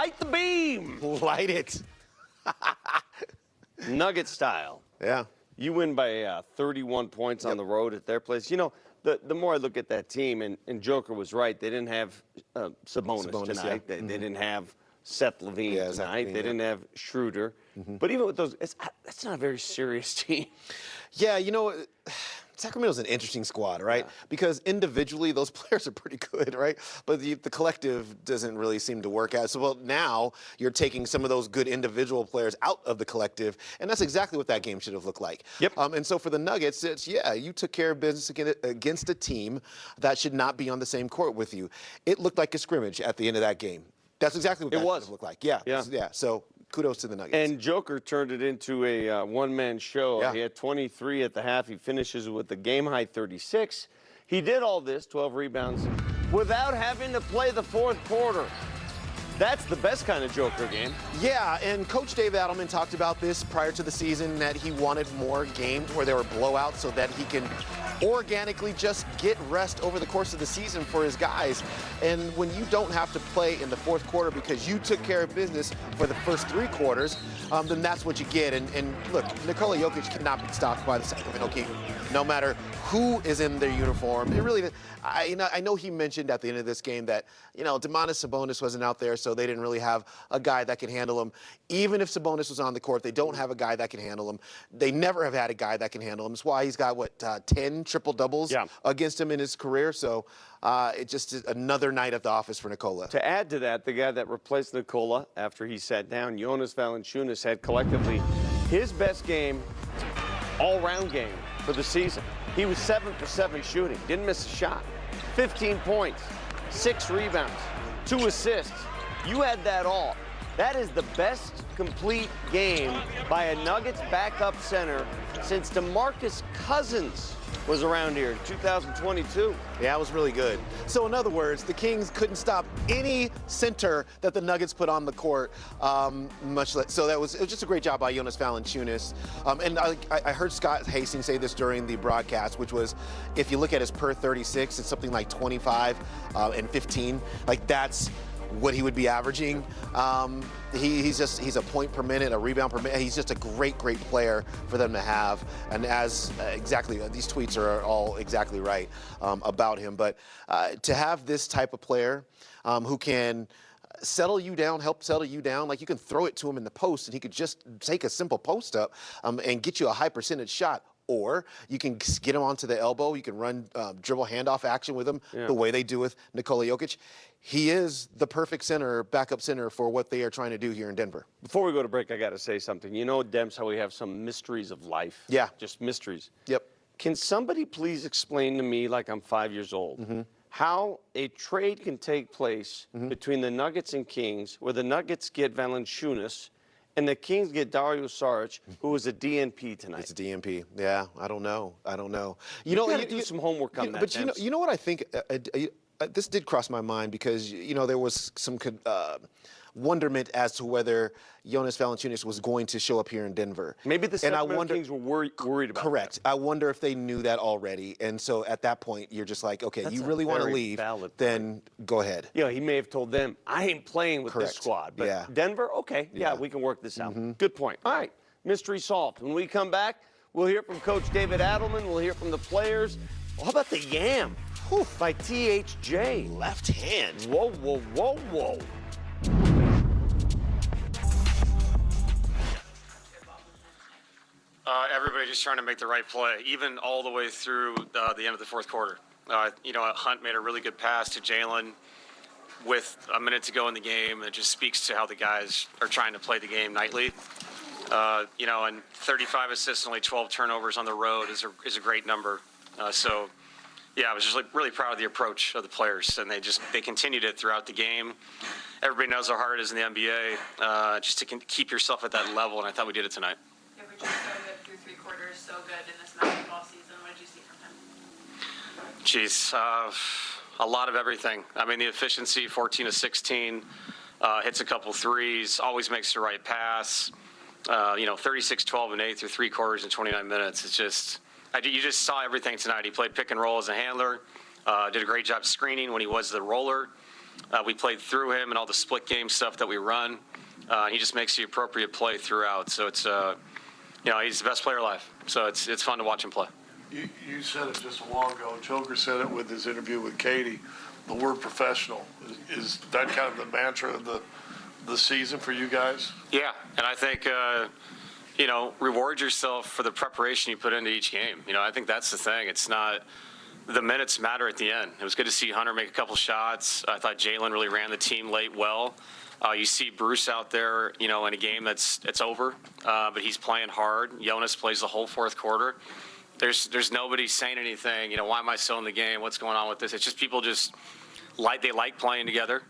Light the beam. Light it. Nugget style. Yeah. You win by 31 points on the road at their place. You know, the more I look at that team, and Joker was right, they didn't have Sabonis tonight. Yeah. They didn't have Seth Levine tonight. They didn't have Schroeder. But even with those, that's not a very serious team. Yeah, you know, Sacramento's an interesting squad, right? Yeah. Because individually, those players are pretty good, right? But the collective doesn't really seem to work out. So, well, now you're taking some of those good individual players out of the collective, and that's exactly what that game should have looked like. Yep. And so for the Nuggets, you took care of business against a team that should not be on the same court with you. It looked like a scrimmage at the end of that game. That's exactly what that should have looked like. Yeah. So kudos to the Nuggets. And Joker turned it into a one-man show. Yeah. He had 23 at the half. He finishes with a game-high 36. He did all this, 12 rebounds, without having to play the fourth quarter. That's the best kind of Joker game. Yeah, and Coach Dave Adelman talked about this prior to the season, that he wanted more games where there were blowouts so that he can organically just get rest over the course of the season for his guys. And when you don't have to play in the fourth quarter because you took care of business for the first three quarters, then that's what you get. And look, Nikola Jokic cannot be stopped by the Sacramento Kings, no matter who is in their uniform. It really, I know he mentioned at the end of this game that, Domantas Sabonis wasn't out there, so they didn't really have a guy that could handle him. Even if Sabonis was on the court, they don't have a guy that can handle him. They never have had a guy that can handle him. That's why he's got, 10 triple-doubles against him in his career. So it just is another night at the office for Nikola. To add to that, the guy that replaced Nikola after he sat down, Jonas Valanciunas, had collectively his best game, all-round game for the season. He was 7 for 7 shooting, didn't miss a shot. 15 points, 6 rebounds, 2 assists. You had that all. That is the best complete game by a Nuggets backup center since DeMarcus Cousins was around here in 2022. Yeah, it was really good. So in other words, the Kings couldn't stop any center that the Nuggets put on the court. So it was just a great job by Jonas Valanciunas. And I heard Scott Hastings say this during the broadcast, which was, if you look at his per 36, it's something like 25 and 15. Like, that's what he would be averaging. He's a point per minute, a rebound per minute. He's just a great player for them to have. And as exactly, these tweets are all exactly right about him. But to have this type of player who can settle you down, help settle you down, like you can throw it to him in the post and he could just take a simple post up and get you a high percentage shot. Or you can get him onto the elbow. You can run dribble handoff action with him the way they do with Nikola Jokic. He is the perfect center, backup center for what they are trying to do here in Denver. Before we go to break, I got to say something. You know, Demps, how we have some mysteries of life. Yeah. Just mysteries. Yep. Can somebody please explain to me, like I'm 5 years old, how a trade can take place between the Nuggets and Kings, where the Nuggets get Valanciunas, and the Kings get Dario Saric, who was a DNP tonight? It's a DNP. Yeah, I don't know. You got to do some homework on that. But you know what I think? This did cross my mind because there was some wonderment as to whether Jonas Valanciunas was going to show up here in Denver. Maybe the Sacramento Kings were worried about Correct. that. I wonder if they knew that already. And so at that point, you're just like, okay, you really want to leave, then go ahead. He may have told them, I ain't playing with this squad. But Denver, okay, we can work this out. Good point. All right, mystery solved. When we come back, we'll hear from Coach David Adelman. We'll hear from the players. Well, how about the Yam by THJ? Left hand. Whoa, whoa, whoa, whoa. Everybody just trying to make the right play, even all the way through the end of the fourth quarter. Hunt made a really good pass to Jalen with a minute to go in the game. It just speaks to how the guys are trying to play the game nightly. And 35 assists and only 12 turnovers on the road is a great number. I was just really proud of the approach of the players, and they continued it throughout the game. Everybody knows how hard it is in the NBA, just to keep yourself at that level, and I thought we did it tonight. Yeah, but you're so good through 3 quarters, so good in this basketball season. What did you see from him? A lot of everything. I mean, the efficiency, 14 of 16, hits a couple threes, always makes the right pass. 36, 12, and 8 through 3 quarters in 29 minutes. It's just, you just saw everything tonight. He played pick and roll as a handler, did a great job screening when he was the roller. We played through him and all the split game stuff that we run. He just makes the appropriate play throughout. So it's, he's the best player alive. So it's fun to watch him play. You said it just a while ago. Joker said it with his interview with Katie. The word professional. Is that kind of the mantra of the season for you guys? Yeah, and I think, reward yourself for the preparation you put into each game. I think that's the thing. It's not the minutes matter at the end. It was good to see Hunter make a couple shots. I thought Jalen really ran the team late well. You see Bruce out there, in a game it's over, but he's playing hard. Jonas plays the whole fourth quarter. There's nobody saying anything. Why am I still in the game? What's going on with this? It's just people just like playing together.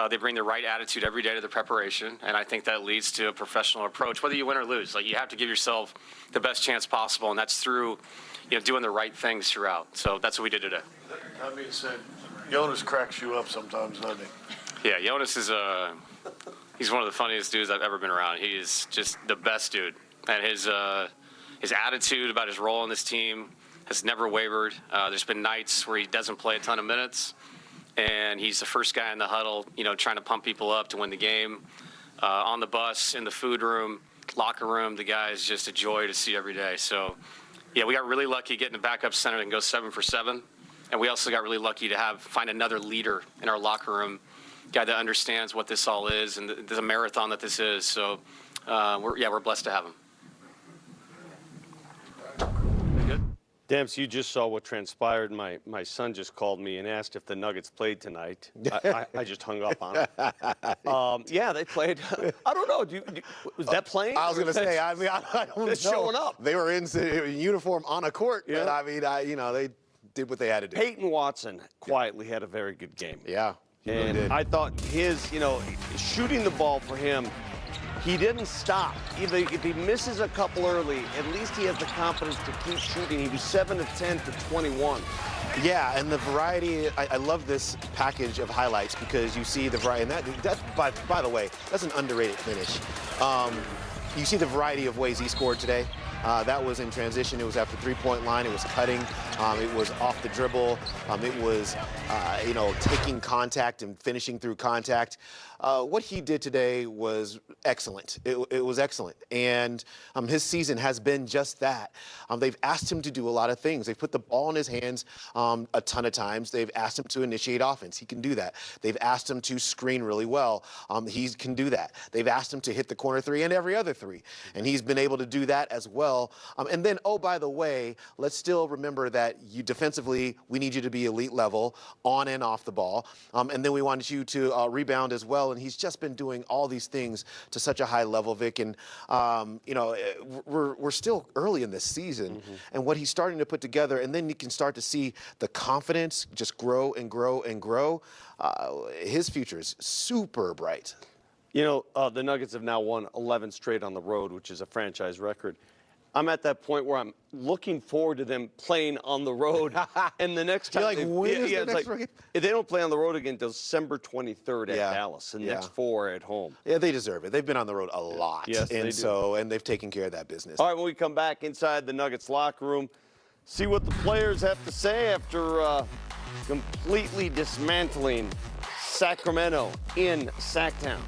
They bring the right attitude every day to the preparation, and I think that leads to a professional approach, whether you win or lose. You have to give yourself the best chance possible, and that's through, doing the right things throughout. So that's what we did today. That being said, Jonas cracks you up sometimes, doesn't he? Yeah, Jonas is he's one of the funniest dudes I've ever been around. He is just the best dude, and his attitude about his role in this team has never wavered. There's been nights where he doesn't play a ton of minutes, and he's the first guy in the huddle, trying to pump people up to win the game. On the bus, in the food room, locker room, the guy is just a joy to see every day. So, yeah, we got really lucky getting the backup center and go 7 for 7. And we also got really lucky to find another leader in our locker room, guy that understands what this all is and the marathon that this is. So, we're blessed to have him. Good. Demps, you just saw what transpired. My son just called me and asked if the Nuggets played tonight. I just hung up on him. Yeah, they played. I don't know. Was that playing? I was going to say, I don't know. Showing up. They were in uniform on a court, Yeah. but they did what they had to do. Peyton Watson quietly had a very good game. Yeah, he really And did. I thought his, shooting the ball for him, he didn't stop. If he misses a couple early, at least he has the confidence to keep shooting. He was 7 of 10 for 21. Yeah, and the variety, I love this package of highlights because you see the variety, and that by the way, that's an underrated finish. You see the variety of ways he scored today. That was in transition. It was at the three-point line. It was cutting. It was off the dribble. It was, taking contact and finishing through contact. What he did today was excellent. It was excellent. And his season has been just that. They've asked him to do a lot of things. They've put the ball in his hands a ton of times. They've asked him to initiate offense. He can do that. They've asked him to screen really well. He can do that. They've asked him to hit the corner three and every other three. And he's been able to do that as well. And then, oh, by the way, let's still remember that defensively, we need you to be elite level on and off the ball. And then we wanted you to rebound as well. And he's just been doing all these things to such a high level, Vic. And, we're still early in this season. And what he's starting to put together, and then you can start to see the confidence just grow and grow and grow. His future is super bright. The Nuggets have now won 11 straight on the road, which is a franchise record. I'm at that point where I'm looking forward to them playing on the road. And the next time if they don't play on the road again, December 23rd at Dallas, and next 4 at home. Yeah, they deserve it. They've been on the road a lot. Yes, they do. And they've taken care of that business. All right, when we come back inside the Nuggets locker room, see what the players have to say after completely dismantling Sacramento in Sacktown.